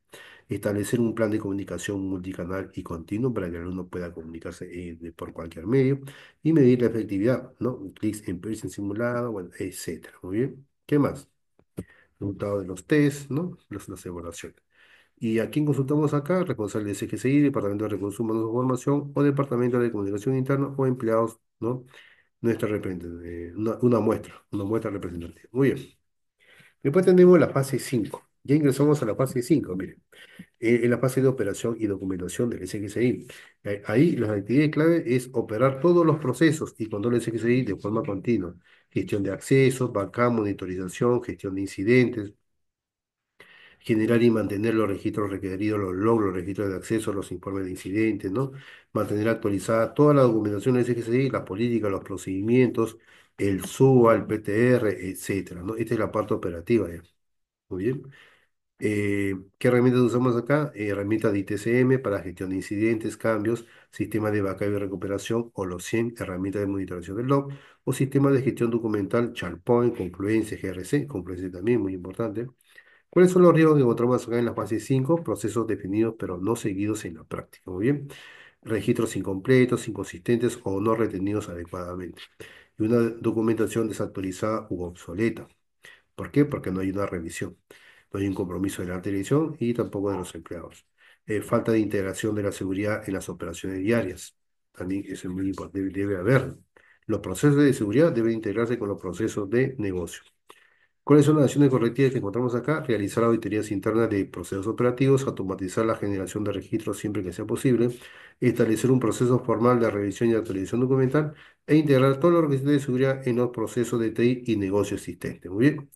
Establecer un plan de comunicación multicanal y continuo para que el alumno pueda comunicarse por cualquier medio y medir la efectividad, ¿no? Clics en person simulado, bueno, etcétera. Muy bien. ¿Qué más? Resultado de los test, ¿no? Las evaluaciones. ¿Y a quién consultamos acá? Responsable de CGCI, Departamento de Recursos Humanos de Formación o Departamento de Comunicación Interna o empleados, ¿no? Nuestra representación, una muestra representativa. Muy bien. Después tenemos la fase 5. Ya ingresamos a la fase 5, miren, en la fase de operación y documentación del SXI. Ahí las actividades clave es operar todos los procesos y control del SXI de forma continua. Gestión de accesos, backup, monitorización, gestión de incidentes, generar y mantener los registros requeridos, los logs, los registros de acceso, los informes de incidentes, ¿no? Mantener actualizada toda la documentación del SXI, las políticas, los procedimientos, el SUA, el PTR, etcétera, ¿no? Esta es la parte operativa ya. Muy bien. ¿Qué herramientas usamos acá? Herramientas de ITCM para gestión de incidentes, cambios, sistemas de backup y recuperación o los 100 herramientas de monitorización del log o sistemas de gestión documental, SharePoint, Confluence, GRC, Confluence también, muy importante. ¿Cuáles son los riesgos que encontramos acá en la fase 5? Procesos definidos pero no seguidos en la práctica. Muy bien. Registros incompletos, inconsistentes o no retenidos adecuadamente. Y una documentación desactualizada u obsoleta. ¿Por qué? Porque no hay una revisión, no hay un compromiso de la televisión y tampoco de los empleados. Falta de integración de la seguridad en las operaciones diarias. También eso es muy importante, debe haber. Los procesos de seguridad deben integrarse con los procesos de negocio. ¿Cuáles son las acciones correctivas que encontramos acá? Realizar auditorías internas de procesos operativos, automatizar la generación de registros siempre que sea posible, establecer un proceso formal de revisión y actualización documental e integrar todos los requisitos de seguridad en los procesos de TI y negocio existentes. Muy bien.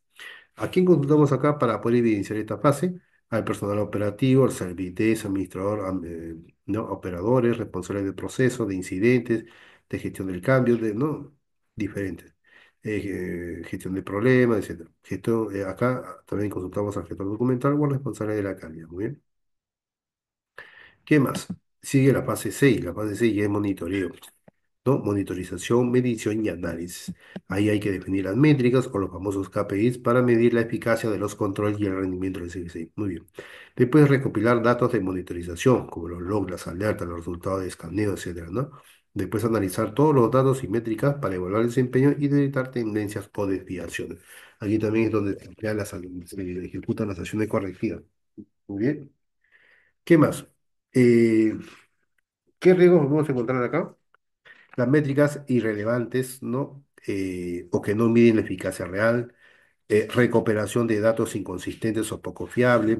¿A quién consultamos acá para poder evidenciar esta fase? Al personal operativo, al servités, administrador, ¿no? Operadores, responsables de procesos, de incidentes, de gestión del cambio, ¿no? Diferentes. Gestión de problemas, etcétera. Acá también consultamos al gestor documental o al responsable de la calidad. Muy bien. ¿Qué más? Sigue la fase 6. La fase 6 ya es monitoreo. ¿No? Monitorización, medición y análisis. Ahí hay que definir las métricas o los famosos KPIs para medir la eficacia de los controles y el rendimiento del CXI. Muy bien. Después recopilar datos de monitorización, como los logs, las alertas, los resultados de escaneo, etcétera, ¿no? Después analizar todos los datos y métricas para evaluar el desempeño y detectar tendencias o desviaciones. Aquí también es donde se ejecutan las acciones correctivas. Muy bien. ¿Qué más? Eh, ¿Qué riesgos vamos a encontrar acá? Las métricas irrelevantes, ¿no? O que no miden la eficacia real, recuperación de datos inconsistentes o poco fiables,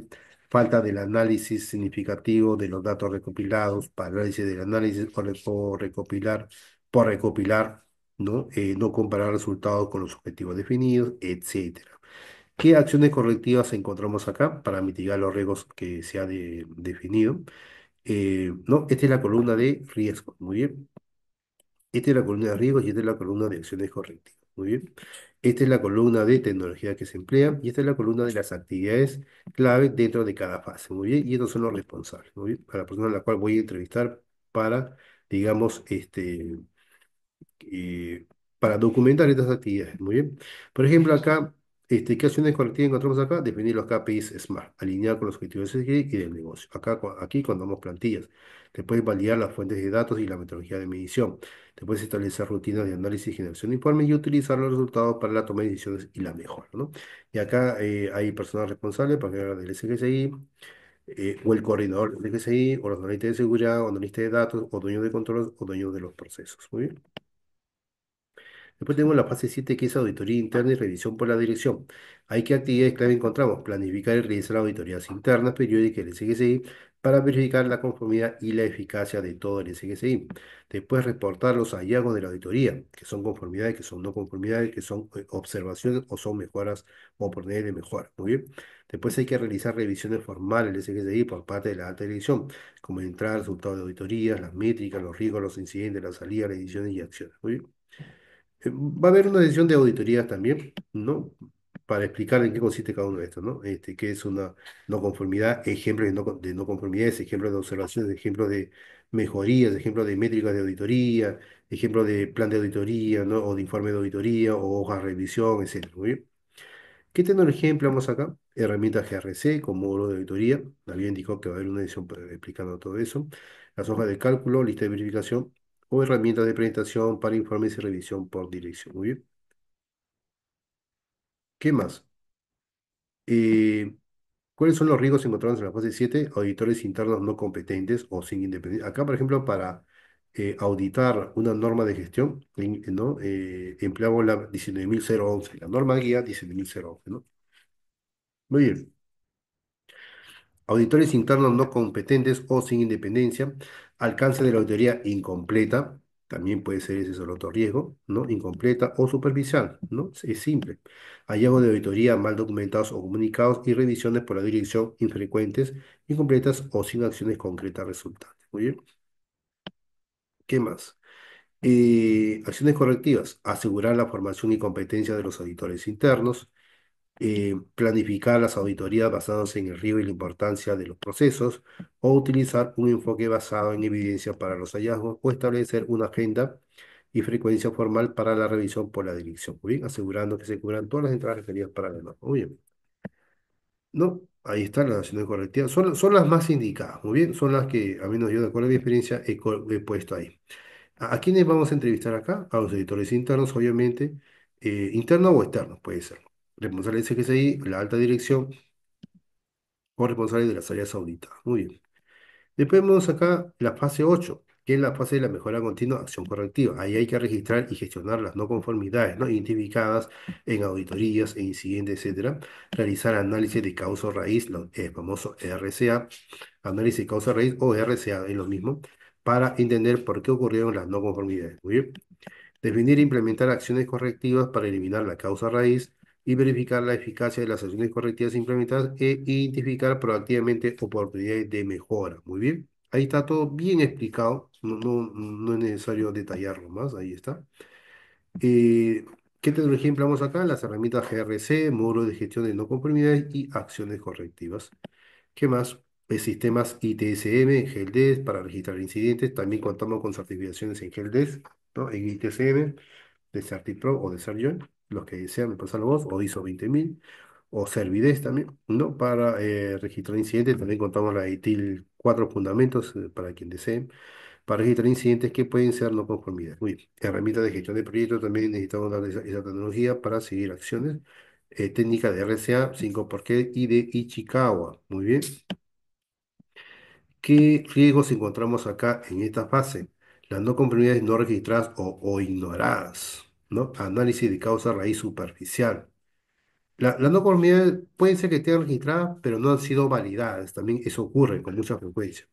falta del análisis significativo de los datos recopilados, parálisis del análisis o recopilar por recopilar, ¿no? No comparar resultados con los objetivos definidos, etcétera. ¿Qué acciones correctivas encontramos acá para mitigar los riesgos que se ha definido? ¿No? Esta es la columna de riesgo, muy bien. Esta es la columna de riesgos y esta es la columna de acciones correctivas. Muy bien. Esta es la columna de tecnología que se emplea y esta es la columna de las actividades clave dentro de cada fase. Muy bien. Y estos son los responsables. Muy bien. A la persona a la cual voy a entrevistar para, digamos, eh, para documentar estas actividades. Muy bien. Por ejemplo, acá, ¿qué acciones correctivas encontramos acá? Definir los KPIs SMART, alinear con los objetivos de seguridad y del negocio. Acá, aquí, cuando damos plantillas, después validar las fuentes de datos y la metodología de medición. Después establecer rutinas de análisis y generación de informes y utilizar los resultados para la toma de decisiones y la mejora, ¿no? Y acá hay personas responsables para hablar del SGSI, o el coordinador del SGSI, o los analistas de seguridad, o analistas de datos, o dueños de control, o dueños de los procesos. Muy bien. Después tenemos la fase 7 que es auditoría interna y revisión por la dirección. Hay qué actividades clave encontramos: planificar y realizar auditorías internas periódicas del SGCI para verificar la conformidad y la eficacia de todo el SGCI. Después reportar los hallazgos de la auditoría, que son conformidades, que son no conformidades, que son observaciones o son mejoras o oportunidades de mejora. Muy bien. Después hay que realizar revisiones formales del SGCI por parte de la alta dirección, como entrar, resultados de auditorías, las métricas, los riesgos, los incidentes, las salidas, las decisiones y acciones. Muy bien. Va a haber una sesión de auditorías también, ¿no? Para explicar en qué consiste cada uno de estos, ¿no? Qué es una no conformidad, ejemplos de no conformidades, ejemplos de observaciones, ejemplos de mejorías, ejemplos de métricas de auditoría, ejemplos de plan de auditoría, ¿no? O de informe de auditoría, o hojas de revisión, etcétera. Muy bien. ¿Qué tecnología empleamos acá? Herramientas GRC con módulo de auditoría. Había indicado que va a haber una edición explicando todo eso. Las hojas de cálculo, lista de verificación o herramientas de presentación para informes y revisión por dirección. Muy bien. ¿Qué más? Eh, ¿Cuáles son los riesgos encontrados en la fase 7? Auditores internos no competentes o sin independencia. Acá, por ejemplo, para auditar una norma de gestión, ¿no? Empleamos la 19.011, la norma guía 19.011, ¿no? Muy bien. Auditores internos no competentes o sin independencia, alcance de la auditoría incompleta, también puede ser ese solo otro riesgo, ¿no? Incompleta o superficial, ¿no? Es simple. Hallazgos de auditoría mal documentados o comunicados y revisiones por la dirección infrecuentes, incompletas o sin acciones concretas resultantes. Muy bien. ¿Qué más? Acciones correctivas. Asegurar la formación y competencia de los auditores internos, planificar las auditorías basadas en el riesgo y la importancia de los procesos, o utilizar un enfoque basado en evidencia para los hallazgos, o establecer una agenda y frecuencia formal para la revisión por la dirección. Muy bien, asegurando que se cubran todas las entradas requeridas para la norma. Muy bien. No, ahí están las acciones correctivas. Son las más indicadas. Muy bien, son las que, a menos yo, de acuerdo a mi experiencia, he puesto ahí. ¿A quiénes vamos a entrevistar acá? A los editores internos, obviamente, internos o externos, puede ser. Responsables de CGCI, la alta dirección o responsables de las áreas auditadas. Muy bien. Después vemos acá la fase 8, que es la fase de la mejora continua, acción correctiva. Ahí hay que registrar y gestionar las no conformidades, ¿no? Identificadas en auditorías, en incidentes, etcétera. Realizar análisis de causa raíz, el famoso RCA, análisis de causa raíz o RCA, es lo mismo, para entender por qué ocurrieron las no conformidades. Muy bien. Definir e implementar acciones correctivas para eliminar la causa raíz, y verificar la eficacia de las acciones correctivas implementadas e identificar proactivamente oportunidades de mejora. Muy bien, ahí está todo bien explicado, no es necesario detallarlo más, ahí está. Eh, ¿Qué tecnología empleamos acá? Las herramientas GRC, módulo de gestión de no conformidades y acciones correctivas. ¿Qué más? Sistemas ITSM, GELDES para registrar incidentes. También contamos con certificaciones en GELDES, ¿no? En ITSM, de CertiPro o de CertJoin, los que desean me pasan la voz, o ISO 20000, o Servides también, ¿no? Para registrar incidentes. También contamos la ITIL 4 fundamentos para quien desee para registrar incidentes que pueden ser no conformidades. Muy bien. Herramientas de gestión de proyectos, también necesitamos dar esa tecnología para seguir acciones. Técnica de RCA, 5 por qué y de Ichikawa. Muy bien. ¿Qué riesgos encontramos acá en esta fase? Las no conformidades no registradas o ignoradas, ¿no? Análisis de causa raíz superficial. Las no conformidades pueden ser que estén registradas, pero no han sido validadas. También eso ocurre con mucha frecuencia.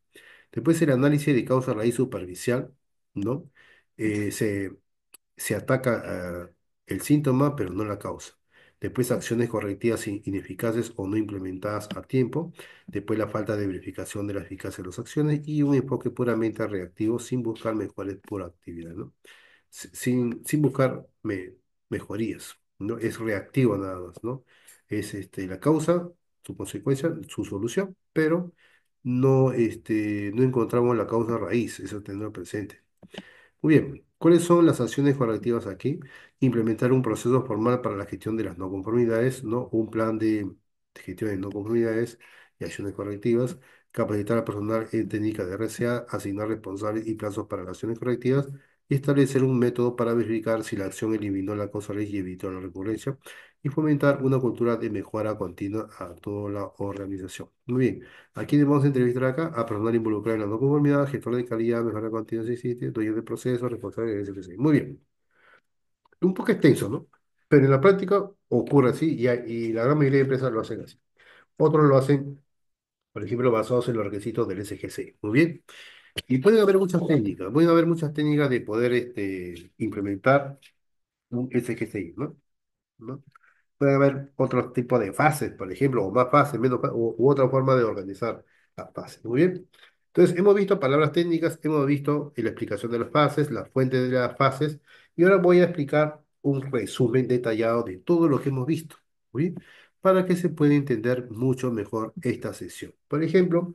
Después el análisis de causa raíz superficial, ¿no? Se ataca el síntoma, pero no la causa. Después acciones correctivas ineficaces o no implementadas a tiempo. Después la falta de verificación de la eficacia de las acciones y un enfoque puramente reactivo sin buscar mejores por actividad, ¿no? Sin buscar mejorías, ¿no? Es reactivo nada más, ¿no? Es la causa, su consecuencia, su solución, pero no encontramos la causa raíz, eso tenerlo presente. Muy bien, ¿cuáles son las acciones correctivas aquí? Implementar un proceso formal para la gestión de las no conformidades, ¿no? Un plan de gestión de no conformidades y acciones correctivas, capacitar al personal en técnicas de RCA, asignar responsables y plazos para las acciones correctivas y establecer un método para verificar si la acción eliminó la causa raíz y evitó la recurrencia y fomentar una cultura de mejora continua a toda la organización. Muy bien. Aquí vamos a entrevistar acá a personal involucrado en la no conformidad, gestor de calidad, mejora continua de sitio, dueño de proceso, responsable de SPC. Muy bien. Un poco extenso, ¿no? Pero en la práctica ocurre así y la gran mayoría de empresas lo hacen así. Otros lo hacen, por ejemplo, basados en los requisitos del SGC. Muy bien. Y pueden haber muchas técnicas de poder implementar un SGCI, ¿no? Puede haber otros tipos de fases, por ejemplo, o más fases, menos fases, u otra forma de organizar las fases. Muy bien. Entonces, hemos visto palabras técnicas, hemos visto la explicación de las fases, las fuentes de las fases, y ahora voy a explicar un resumen detallado de todo lo que hemos visto. Muy bien. Para que se pueda entender mucho mejor esta sesión. Por ejemplo,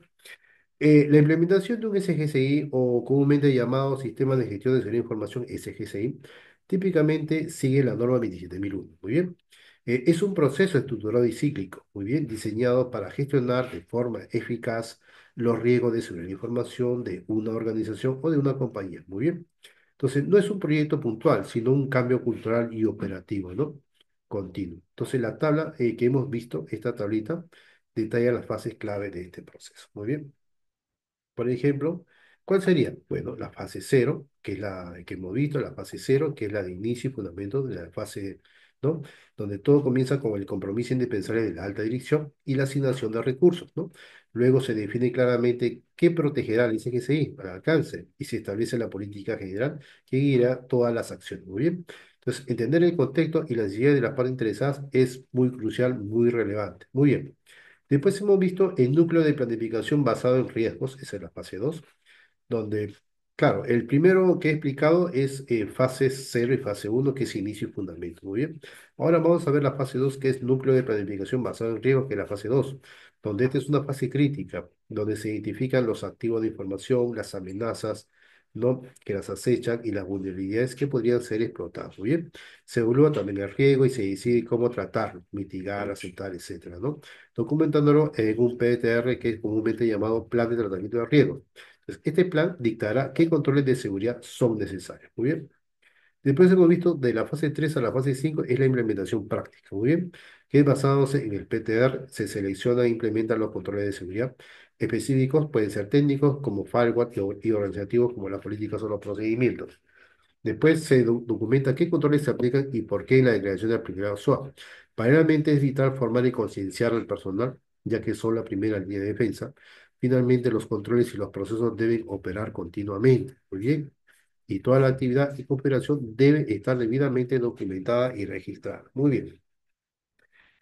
la implementación de un SGCI o comúnmente llamado Sistema de Gestión de Seguridad de Información SGCI típicamente sigue la norma 27001. Muy bien. Es un proceso estructurado y cíclico, muy bien, diseñado para gestionar de forma eficaz los riesgos de seguridad de información de una organización o de una compañía. Muy bien. Entonces, no es un proyecto puntual, sino un cambio cultural y operativo, ¿no? Continuo. Entonces, la tabla que hemos visto, esta tablita, detalla las fases clave de este proceso. Muy bien. Por ejemplo, ¿cuál sería? Bueno, la fase cero, que es la que hemos visto, la fase cero, que es la de inicio y fundamento de la fase, ¿no? Donde todo comienza con el compromiso indispensable de la alta dirección y la asignación de recursos, ¿no? Luego se define claramente qué protegerá al ICGCI para el alcance y se establece la política general que guiará todas las acciones. Muy bien. Entonces, entender el contexto y las necesidades de las partes interesadas es muy crucial, muy relevante. Muy bien. Después hemos visto el núcleo de planificación basado en riesgos, esa es la fase 2 donde, claro, el primero que he explicado es fase cero y fase uno que es inicio y fundamento. Muy bien. Ahora vamos a ver la fase 2 que es núcleo de planificación basado en riesgos, que es la fase 2 donde esta es una fase crítica, donde se identifican los activos de información, las amenazas, ¿no? que las acechan y las vulnerabilidades que podrían ser explotadas. Muy bien. Se evalúa también el riesgo y se decide cómo tratarlo, mitigar, aceptar, etcétera, ¿no? Documentándolo en un PTR que es comúnmente llamado Plan de Tratamiento de Riesgos. Entonces, este plan dictará qué controles de seguridad son necesarios. Muy bien. Después hemos visto de la fase 3 a la fase 5 es la implementación práctica. Muy bien. Que basándose en el PTR se selecciona e implementan los controles de seguridad específicos, pueden ser técnicos como firewall y organizativos como las políticas o los procedimientos. Después se documenta qué controles se aplican y por qué en la declaración de aplicabilidad SOA. Paralelamente es vital formar y concienciar al personal, ya que son la primera línea de defensa. Finalmente, los controles y los procesos deben operar continuamente. Muy bien. Y toda la actividad y cooperación debe estar debidamente documentada y registrada. Muy bien.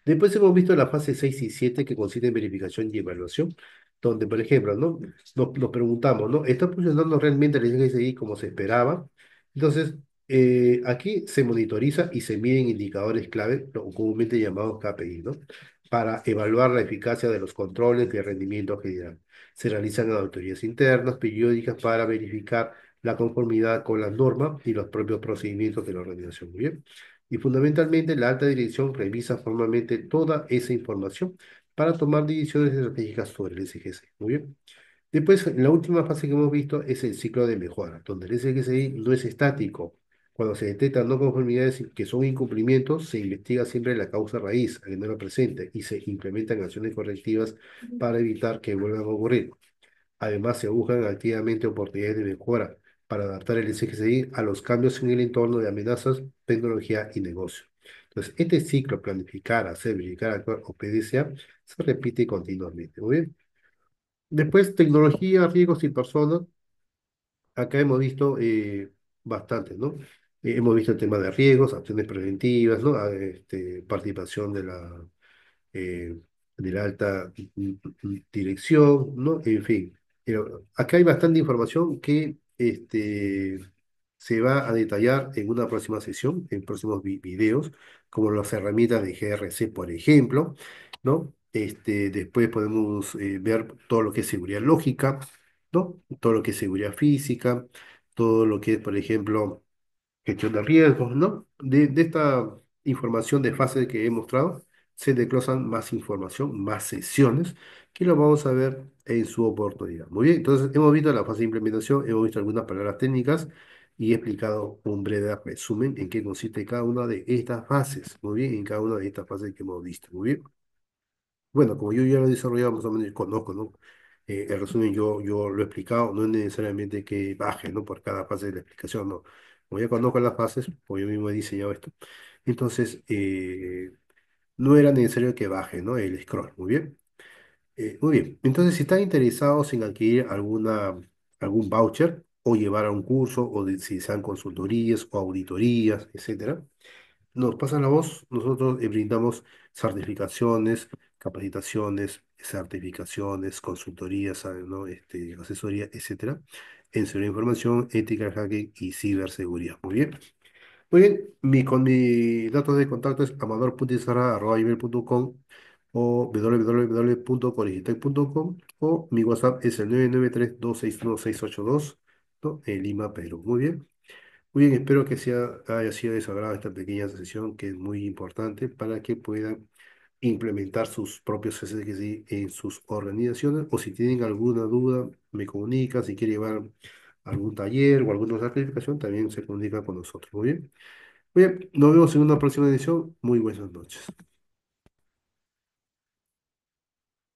Después hemos visto la fase 6 y 7 que consiste en verificación y evaluación, donde, por ejemplo, ¿no? Nos preguntamos, ¿no? ¿Está funcionando realmente el SGSI como se esperaba? Entonces, aquí se monitoriza y se miden indicadores clave, lo comúnmente llamados KPI, ¿no? Para evaluar la eficacia de los controles de rendimiento general. Se realizan auditorías internas periódicas para verificar la conformidad con las normas y los propios procedimientos de la organización. Muy bien. Y fundamentalmente la alta dirección revisa formalmente toda esa información para tomar decisiones estratégicas sobre el SGC. Muy bien. Después, la última fase que hemos visto es el ciclo de mejora, donde el SGCI no es estático. Cuando se detectan no conformidades que son incumplimientos, se investiga siempre la causa raíz, a que no la presente, y se implementan acciones correctivas para evitar que vuelvan a ocurrir. Además, se buscan activamente oportunidades de mejora para adaptar el SGCI a los cambios en el entorno de amenazas, tecnología y negocio. Entonces, este ciclo, planificar, hacer, verificar, actuar o PDCA, se repite continuamente. Muy bien. Después, tecnología, riesgos y personas. Acá hemos visto bastante, ¿no? Hemos visto el tema de riesgos, acciones preventivas, ¿no? Participación eh, de la alta dirección, ¿no? En fin, pero acá hay bastante información que se va a detallar en una próxima sesión, en próximos videos, como las herramientas de GRC, por ejemplo, ¿no? Después podemos ver todo lo que es seguridad lógica, ¿no? Todo lo que es seguridad física, todo lo que es, por ejemplo, gestión de riesgos, ¿no? De esta información de fase que he mostrado, se desglosan más información, más sesiones, que lo vamos a ver en su oportunidad. Muy bien, entonces hemos visto la fase de implementación, hemos visto algunas palabras técnicas y he explicado un breve resumen en qué consiste cada una de estas fases. Muy bien, en cada una de estas fases que hemos visto. Muy bien. Bueno, como yo ya lo he desarrollado, más o menos conozco, ¿no? El resumen yo lo he explicado, no es necesariamente que baje, ¿no? Por cada fase de la explicación, no. Como ya conozco las fases, pues yo mismo he diseñado esto. Entonces, no era necesario que baje, ¿no? El scroll, muy bien. Muy bien, entonces si están interesados en adquirir algún voucher o llevar a un curso o si sean consultorías o auditorías, etcétera, nos pasan la voz, nosotros brindamos certificaciones, capacitaciones, certificaciones, consultorías, ¿no? Asesoría, etcétera, en seguridad de información, ética, hacking y ciberseguridad. Muy bien. Muy bien, con mi datos de contacto es amador.izarra@gmail.com o www.corigitec.com o mi WhatsApp es el 993-261-682, ¿no? En Lima, Perú. Muy bien. Muy bien, espero que haya sido de su agrado esta pequeña sesión que es muy importante para que puedan implementar sus propios SDGs en sus organizaciones o si tienen alguna duda, me comunican, si quieren llevar algún taller o alguna certificación, también se comunican con nosotros. Muy bien. Muy bien, nos vemos en una próxima edición. Muy buenas noches.